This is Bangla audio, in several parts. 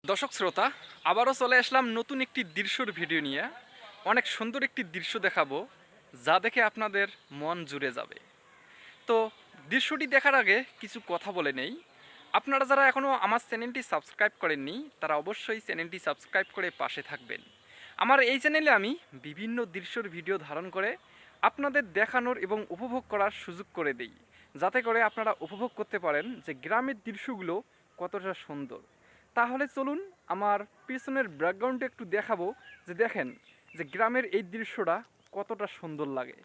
দর্শক শ্রোতা, আবারও চলে আসলাম নতুন একটি দৃশ্যর ভিডিও নিয়ে। অনেক সুন্দর একটি দৃশ্য দেখাবো, যা দেখে আপনাদের মন জুড়ে যাবে। তো দৃশ্যটি দেখার আগে কিছু কথা বলে নেই। আপনারা যারা এখনও আমার চ্যানেলটি সাবস্ক্রাইব করেননি, তারা অবশ্যই চ্যানেলটি সাবস্ক্রাইব করে পাশে থাকবেন। আমার এই চ্যানেলে আমি বিভিন্ন দৃশ্যর ভিডিও ধারণ করে আপনাদের দেখানোর এবং উপভোগ করার সুযোগ করে দেই, যাতে করে আপনারা উপভোগ করতে পারেন যে গ্রামের দৃশ্যগুলো কতটা সুন্দর। তাহলে চলুন আমার পিছনের ব্যাকগ্রাউন্ডে একটু দেখাবো, যে দেখেন যে গ্রামের এই দৃশ্যটা কতটা সুন্দর লাগে।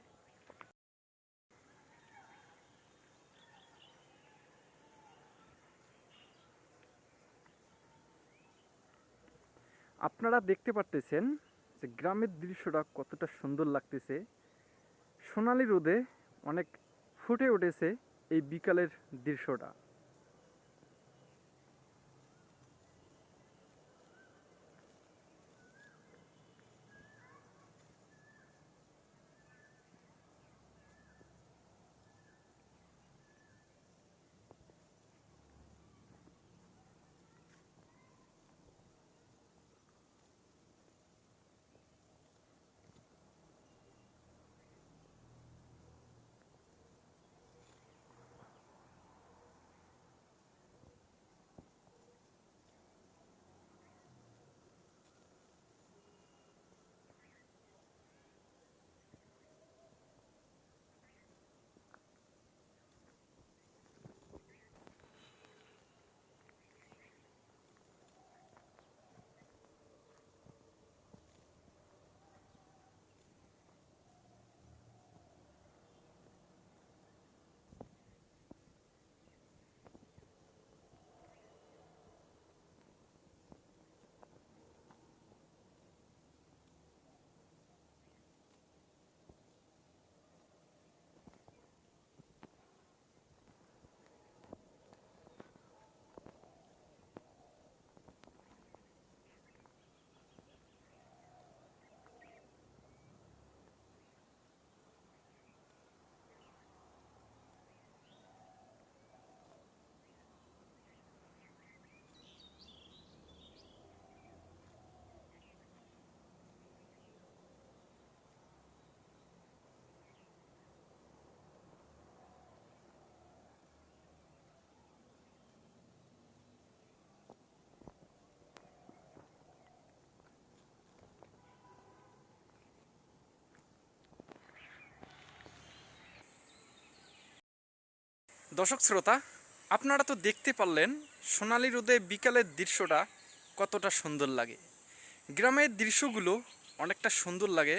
আপনারা দেখতে পারতেছেন যে গ্রামের দৃশ্যটা কতটা সুন্দর লাগতেছে। সোনালি রোদে অনেক ফুটে উঠেছে এই বিকালের দৃশ্যটা। দর্শক শ্রোতা, আপনারা তো দেখতে পারলেন সোনালি রোদে বিকালের দৃশ্যটা কতটা সুন্দর লাগে। গ্রামের দৃশ্যগুলো অনেকটা সুন্দর লাগে।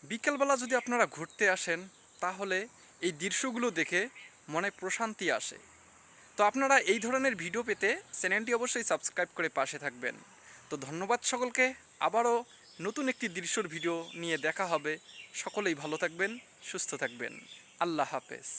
বিকালবেলা যদি আপনারা ঘুরতে আসেন, তাহলে এই দৃশ্যগুলো দেখে মনে প্রশান্তি আসে। তো আপনারা এই ধরনের ভিডিও পেতে চ্যানেলটি অবশ্যই সাবস্ক্রাইব করে পাশে থাকবেন। তো ধন্যবাদ সকলকে। আবারও নতুন একটি দৃশ্যর ভিডিও নিয়ে দেখা হবে। সকলেই ভালো থাকবেন, সুস্থ থাকবেন। আল্লাহ হাফেজ।